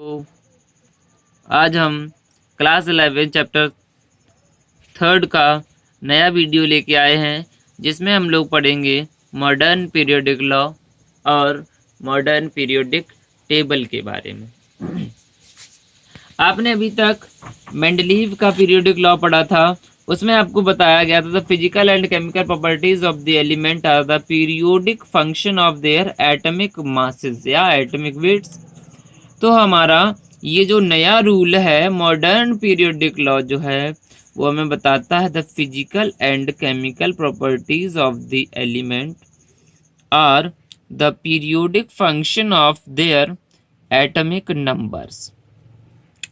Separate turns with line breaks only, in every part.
तो आज हम क्लास 11 चैप्टर 3 का नया वीडियो लेके आए हैं, जिसमें हम लोग पढ़ेंगे मॉडर्न पीरियोडिक लॉ और मॉडर्न पीरियोडिक टेबल के बारे में। आपने अभी तक मेंडलीव का पीरियोडिक लॉ पढ़ा था। उसमें आपको बताया गया था the physical and chemical properties of the element are the periodic function of their atomic masses या एटॉमिक वेट्स। तो हमारा ये जो नया रूल है मॉडर्न पीरियोडिक लॉ जो है वो हमें बताता है the physical and chemical properties of the element are the periodic function of their atomic numbers.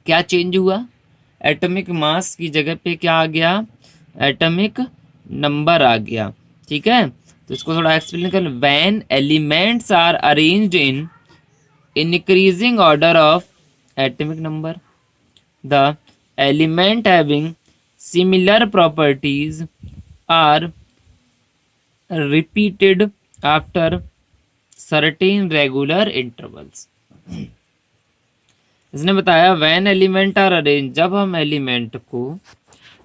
क्या चेंज हुआ? एटॉमिक मास की जगह पे क्या आ गया? एटॉमिक नंबर आ गया। ठीक है, तो इसको थोड़ा एक्सप्लेन कर। When elements are arranged in increasing order of atomic number, the element having similar properties are repeated after certain regular intervals। इसने बताया व्हेन एलिमेंट आर अरेंज, जब हम एलिमेंट को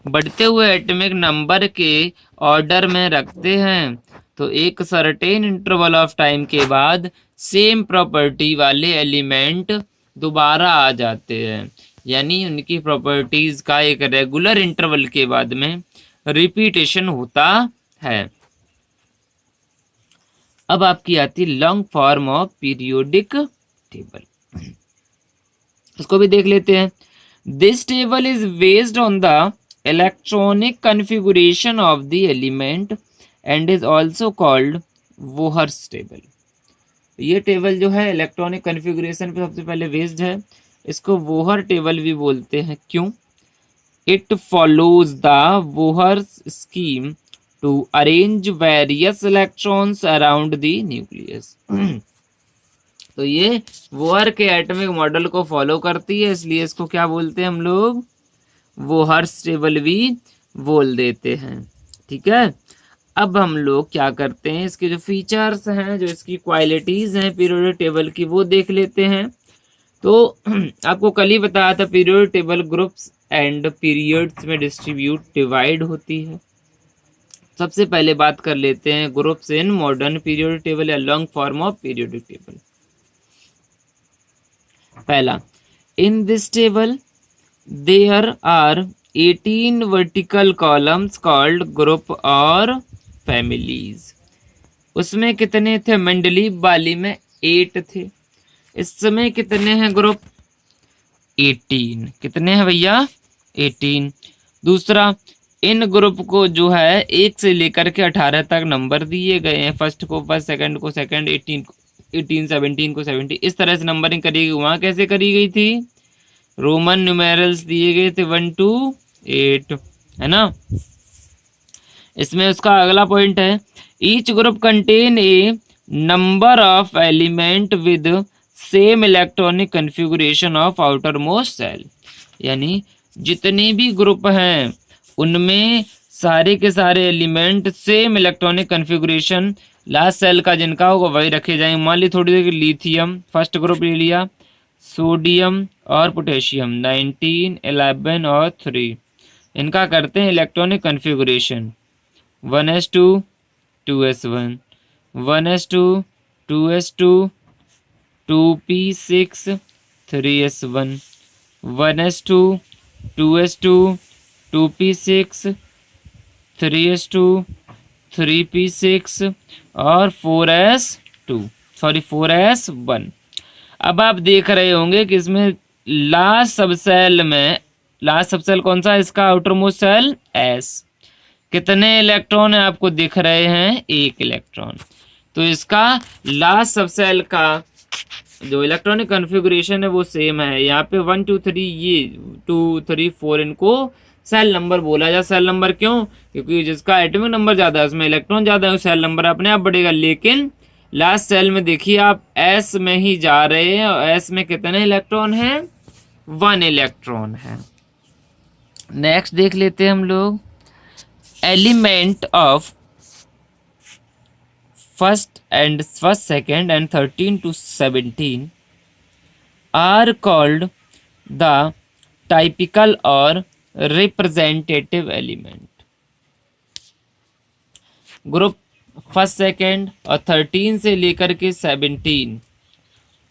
बढ़ते हुए एटॉमिक नंबर के ऑर्डर में रखते हैं तो एक सर्टेन इंटरवल ऑफ टाइम के बाद सेम प्रॉपर्टी वाले एलिमेंट दोबारा आ जाते हैं, यानी उनकी प्रॉपर्टीज का एक रेगुलर इंटरवल के बाद में रिपीटेशन होता है। अब आपकी आती long form of periodic table, उसको भी देख लेते हैं। This table is based on the electronic configuration of the element and is also called Bohr's table. ये टेबल जो है इलेक्ट्रॉनिक कॉन्फ़िगरेशन पे सबसे पहले बेस्ड है, इसको वोहर टेबल भी बोलते हैं। क्यों? It follows the Bohr's scheme to arrange various electrons around the nucleus. तो ये वोहर के एटॉमिक मॉडल को फॉलो करती है, इसलिए इसको क्या बोलते हैं हम लोग? वोहर्स टेबल भी बोल देते हैं। ठीक है, अब हम लोग क्या करते हैं, इसके जो फीचर्स हैं, जो इसकी क्वालिटीज हैं पीरियोडिक टेबल की, वो देख लेते हैं। तो आपको कल ही बताया था periodic table groups and periods में डिवाइड होती है। सबसे पहले बात कर लेते हैं groups in modern periodic table या long form of periodic table. पहला, in this table there are 18 vertical columns called group और फैमिलीज। उसमें कितने थे? मेंडलीव वाली में 8 थे। इस समय कितने हैं ग्रुप? 18। कितने हैं भैया? 18। दूसरा, इन ग्रुप को जो है 1 से लेकर के 18 तक नंबर दिए गए हैं। फर्स्ट को फर्स्ट, सेकंड को सेकंड, 18 17 को 70, इस तरह से नंबरिंग करी गई। वहां कैसे करी गई थी? रोमन न्यूमेरल्स दिए गए थे 1 to 8, है ना। इसमें उसका अगला पॉइंट है each group contain a number of element with same electronic configuration of outermost shell. यानी जितने भी ग्रुप हैं उनमें सारे के सारे element same electronic configuration last shell का जिनका होगा वही रखे जाएंगे। मान ली थोड़ी देर लिथियम फर्स्ट ग्रुप ले लिया, सोडियम और पोटेशियम 19 11 और 3, इनका करते हैं electronic configuration 1s2 2s1 1s2 2s2 2p6 3s1 1s2 2s2 2p6 3s2 3p6 और 4s1। अब आप देख रहे होंगे कि इसमें लास्ट सबसेल कौन सा? इसका आउटर मोस्ट सेल एस। कितने इलेक्ट्रॉन है आपको दिख रहे हैं? 1 इलेक्ट्रॉन। तो इसका लास्ट सबसेल का जो इलेक्ट्रॉनिक कॉन्फ़िगरेशन है वो सेम है। यहाँ पे 1 2 3, ये 2 3 4 इनको सेल नंबर बोला जाए। सेल नंबर क्यों? क्योंकि जिसका एटॉमिक नंबर ज्यादा है उसमें इलेक्ट्रॉन ज्यादा है, सेल नंबर अपने आप बढ़ेगा। लेकिन लास्ट सेल में देखिए आप एस में ही जा रहे हैं और एस में कितने इलेक्ट्रॉन हैं? 1 इलेक्ट्रॉन है। नेक्स्ट देख लेते हैं हम लोग element of first second and 13 to 17 are called the typical और representative element. Group first second और 13 से लेकर के 17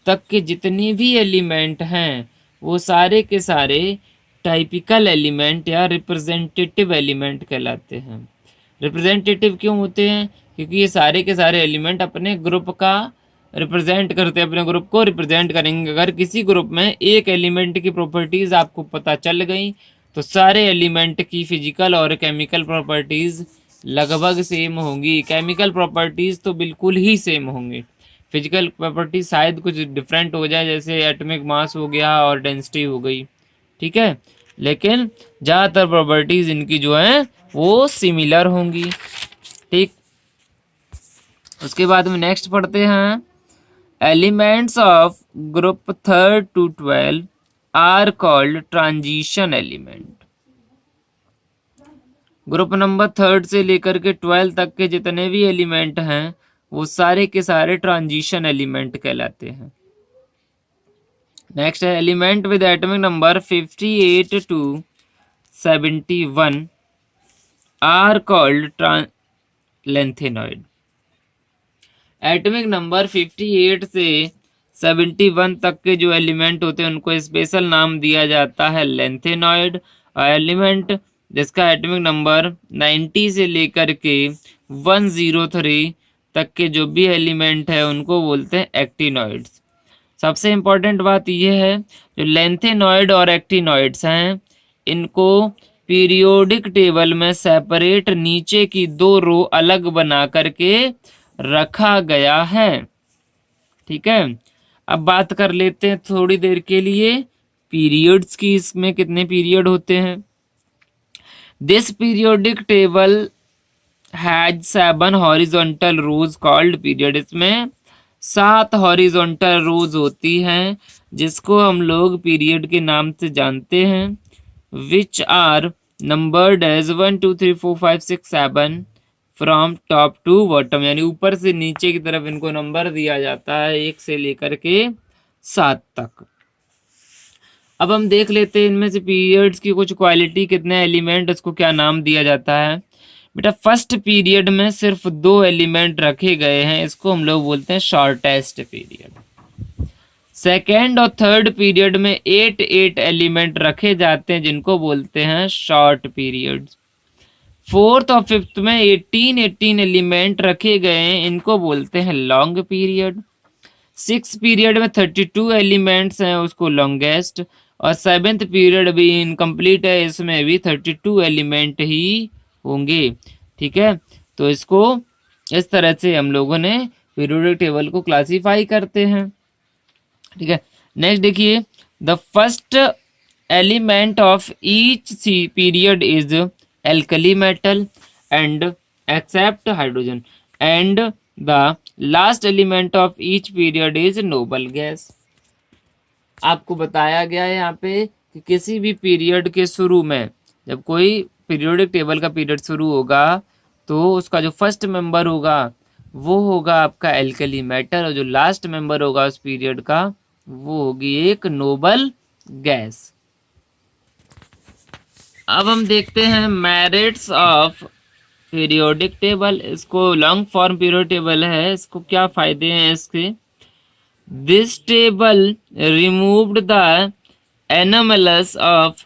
तक के जितने भी एलिमेंट हैं वो सारे के सारे टाइपिकल एलिमेंट या रिप्रेजेंटेटिव एलिमेंट कहलाते हैं। रिप्रेजेंटेटिव क्यों होते हैं? क्योंकि ये सारे के सारे एलिमेंट अपने ग्रुप का रिप्रेजेंट करते हैं, अपने ग्रुप को रिप्रेजेंट करेंगे। अगर किसी ग्रुप में एक एलिमेंट की प्रॉपर्टीज आपको पता चल गई तो सारे एलिमेंट की फिजिकल और केमिकल प्रॉपर्टीज लगभग सेम होंगी। केमिकल प्रॉपर्टीज तो बिल्कुल ही सेम होंगी, फिजिकल प्रॉपर्टीज शायद कुछ डिफरेंट हो जाए, जैसे एटॉमिक मास हो गया और डेंसिटी हो गई, ठीक है, लेकिन ज़्यादातर प्रॉपर्टीज इनकी जो है वो सिमिलर होंगी। ठीक, उसके बाद में नेक्स्ट पढ़ते हैं, elements of group 3 to 12 are called transition element. Group number 3 से लेकर के 12 तक के जितने भी एलिमेंट हैं वो सारे के सारे ट्रांजिशन एलिमेंट कहलाते हैं। नेक्स्ट है element with atomic number 58 to 71 are called lanthanoid. Atomic number 58 से 71 तक के जो एलिमेंट होते हैं उनको स्पेशल नाम दिया जाता है लेंथेनॉइड। और एलिमेंट जिसका एटॉमिक नंबर 90 से लेकर के 103 तक के जो भी एलिमेंट है उनको बोलते हैं एक्टिनॉइड्स। सबसे इम्पोर्टेंट बात यह है, जो लेंथेनॉइड और एक्टिनॉइड्स हैं इनको पीरियोडिक टेबल में सेपरेट नीचे की 2 रो अलग बना करके रखा गया है। ठीक है, अब बात कर लेते हैं थोड़ी देर के लिए पीरियड्स की। इसमें कितने पीरियड होते हैं? This periodic table has 7 horizontal rows called period. इसमें 7 हॉरिजॉन्टल रोज होती हैं जिसको हम लोग पीरियड के नाम से जानते हैं, which are numbered as 1 2 3 4 5 6 7 from top to bottom, यानी ऊपर से नीचे की तरफ इनको नंबर दिया जाता है 1 से लेकर के 7 तक। अब हम देख लेते हैं इनमें से पीरियड्स की कुछ क्वालिटी, कितने एलिमेंट, उसको क्या नाम दिया जाता है। बेटा फर्स्ट पीरियड में सिर्फ 2 एलिमेंट रखे गए हैं, इसको हम लोग बोलते हैं शॉर्टेस्ट पीरियड। सेकेंड और थर्ड पीरियड में 8 एलिमेंट रखे जाते हैं जिनको बोलते हैं शॉर्ट पीरियड्स। फोर्थ और फिफ्थ में 18 एलिमेंट रखे गए हैं, इनको बोलते हैं लॉन्ग पीरियड। 6 पीरियड में 32 एलिमेंट्स हैं, उसको लॉन्गेस्ट। और 7th पीरियड भी इनकम्प्लीट है, इसमें भी 32 एलिमेंट ही होंगे। ठीक है, तो इसको इस तरह से हम लोगों ने पीरियोडिक टेबल को क्लासीफाई करते हैं। ठीक है, नेक्स्ट देखिए, the first element of each period is alkali metal and except hydrogen, and the last element of each period is noble gas। आपको बताया गया है यहाँ पे कि किसी भी पीरियड के शुरू में, जब कोई पीरियोडिक टेबल का पीरियड शुरू होगा तो उसका जो फर्स्ट मेंबर होगा वो होगा आपका एल्कली मेटल, और जो लास्ट मेंबर होगा उस पीरियड का वो होगी एक नोबल गैस। अब हम देखते हैं मेरिट्स ऑफ पीरियोडिक टेबल। इसको लॉन्ग फॉर्म पीरियोडिक टेबल है, इसको क्या फायदे हैं इसके। This table removed the anomalous of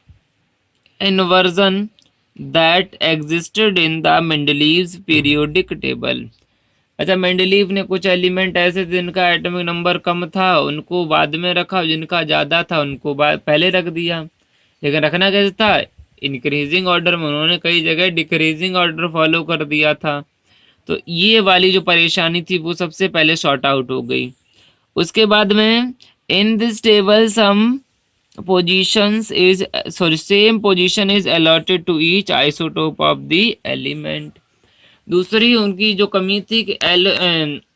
inversion that existed in the Mendeleev's periodic table. अच्छा, मेंडलीव ने कुछ एलिमेंट ऐसे थे जिनका एटॉमिक नंबर कम था, उनको बाद में रखा, जिनका ज़्यादा था उनको पहले रख दिया। लेकिन रखना कैसे था? इंक्रीजिंग ऑर्डर में। उन्होंने कई जगह डिक्रीजिंग ऑर्डर फॉलो कर दिया था, तो ये वाली जो परेशानी थी वो सबसे पहले शॉर्ट आउट हो गई। उसके बाद में in this table some positions is same position is allotted to each isotope of the element. दूसरी उनकी जो कमी थी कि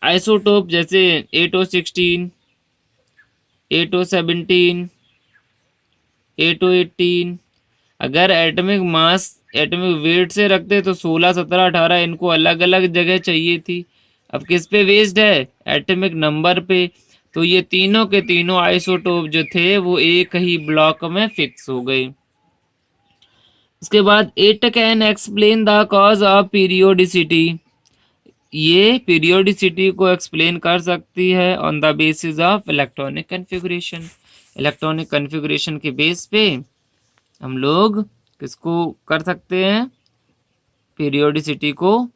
आइसोटोप जैसे 8O16, 8O17, 8O18, अगर एटॉमिक मास एटॉमिक वेट से रखते तो 16, 17, 18 इनको अलग अलग जगह चाहिए थी। अब किस पे बेस्ड है? एटॉमिक नंबर पे। तो ये तीनों के तीनों आइसोटोप जो थे वो एक ही ब्लॉक में फिक्स हो गए। इसके बाद it can explain the cause of periodicity, ये पीरियोडिसिटी को एक्सप्लेन कर सकती है on the basis of electronic configuration. Electronic configuration के बेस पे हम लोग किसको कर सकते हैं, पीरियोडिसिटी को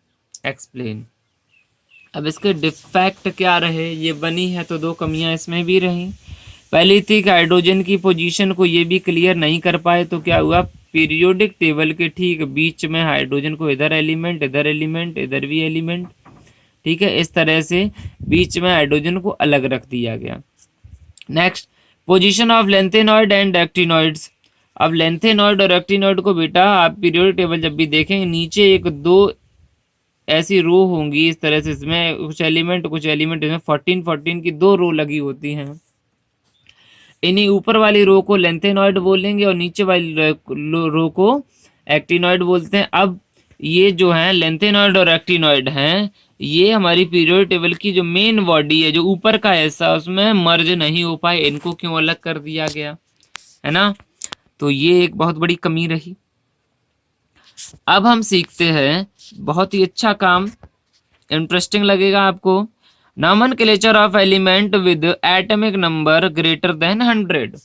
एक्सप्लेन। अब इसके डिफेक्ट क्या रहे, ये बनी है तो दो कमियां इसमें भी रही। पहली थी कि हाइड्रोजन की पोजीशन को ये भी क्लियर नहीं कर पाए, तो क्या हुआ, पीरियोडिक टेबल के ठीक बीच में हाइड्रोजन को इधर एलिमेंट, इधर एलिमेंट, इधर भी एलिमेंट, ठीक है, इस तरह से बीच में हाइड्रोजन को अलग रख दिया गया। Next, position of lanthanoid and actinoids. अब लेंथेनॉइड और एक्टिनॉइड को बेटा आप पीरियोडिक टेबल जब भी देखेंगे नीचे एक दो ऐसी रो होंगी इस तरह से, इसमें कुछ एलिमेंट इसमें 14 की दो रो लगी होती हैं। इन्हीं ऊपर वाली रो को लेंथेनॉइड बोलेंगे और नीचे वाली रो को एक्टिनॉइड बोलते हैं। अब ये जो है लेंथेनॉइड और एक्टिनॉइड हैं, ये हमारी पीरियोडिक टेबल की जो मेन बॉडी है, जो ऊपर का हिस्सा, उसमें मर्ज नहीं हो पाए, इनको क्यों अलग कर दिया गया, है ना। तो ये एक बहुत बड़ी कमी रही। अब हम सीखते हैं, बहुत ही अच्छा काम, इंटरेस्टिंग लगेगा आपको, nomenclature of element with atomic number greater than 100।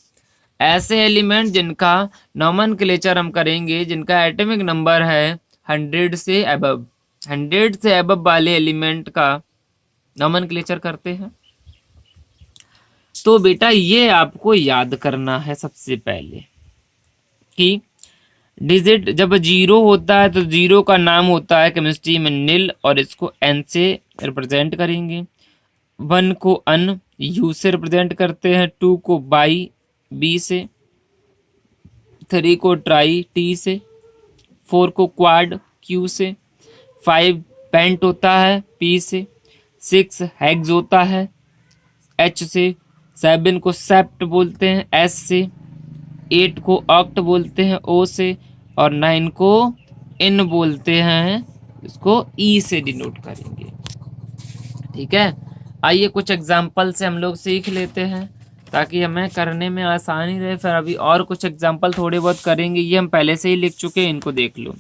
ऐसे एलिमेंट जिनका नॉमेनक्लेचर हम करेंगे जिनका एटॉमिक नंबर है 100 से अबव, 100 से अबव वाले एलिमेंट का नॉमेनक्लेचर करते हैं। तो बेटा ये आपको याद करना है सबसे पहले कि डिजिट जब 0 होता है तो 0 का नाम होता है केमिस्ट्री में नील, और इसको N से रिप्रेजेंट करेंगे। 1 को अन U से रिप्रेजेंट करते हैं, 2 को बाई B से, 3 को ट्राई T से, 4 को क्वाड Q से, 5 पेंट होता है P से, 6 हेक्स होता है H से, 7 को सेप्ट बोलते हैं S से, 8 को ऑक्ट बोलते हैं O से, और 9 को इन बोलते हैं, इसको E से डिनोट करेंगे। ठीक है, आइए कुछ एग्जाम्पल से हम लोग सीख लेते हैं ताकि हमें करने में आसानी रहे। फिर अभी और कुछ एग्जाम्पल थोड़े बहुत करेंगे, ये हम पहले से ही लिख चुके हैं, इनको देख लो।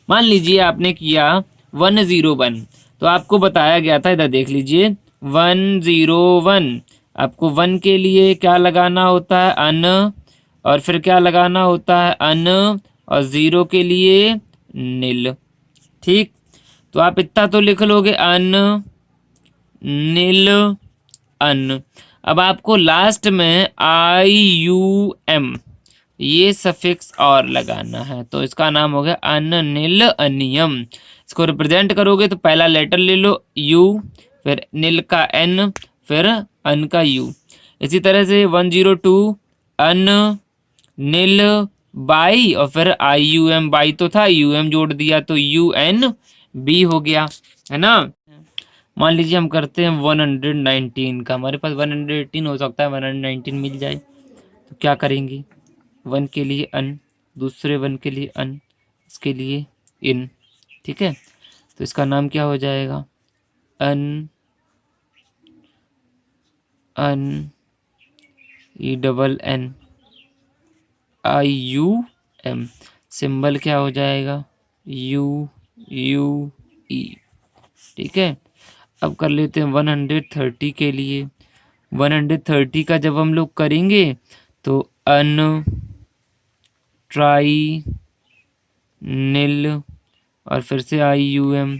मान लीजिए आपने किया 101, तो आपको बताया गया था, इधर देख लीजिए 101, आपको 1 के लिए क्या लगाना होता है, अन, और फिर क्या लगाना होता है, अन, और 0 के लिए नील। ठीक, तो आप इतना तो लिख लोगे, अन नील अन। अब आपको लास्ट में IUM ये सफिक्स और लगाना है, तो इसका नाम हो गया अन नील अनियम। इसको रिप्रेजेंट करोगे तो पहला लेटर ले लो U, फिर नील का N, फिर अन का U। इसी तरह से 102 अन नील बाई, और फिर IUM, बाई तो था UM जोड़ दिया तो UNB हो गया, है ना। मान लीजिए हम करते हैं 119 का, हमारे पास 118 हो सकता है, 119 मिल जाए तो क्या करेंगे, 1 के लिए अन, दूसरे 1 के लिए अन, इसके लिए इन। ठीक है, तो इसका नाम क्या हो जाएगा, अन अन ENN IUM, सिंबल क्या हो जाएगा, UE। ठीक है, अब कर लेते हैं 130 के लिए। 130 का जब हम लोग करेंगे तो अन ट्राई नील और फिर से IUM,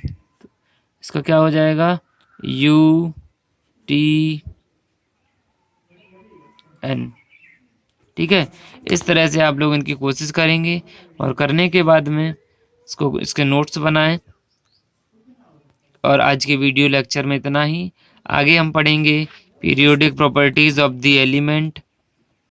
इसका क्या हो जाएगा, UTN। ठीक है, इस तरह से आप लोग इनकी कोशिश करेंगे और करने के बाद में इसको इसके नोट्स बनाएं। और आज के वीडियो लेक्चर में इतना ही, आगे हम पढ़ेंगे periodic properties of the element,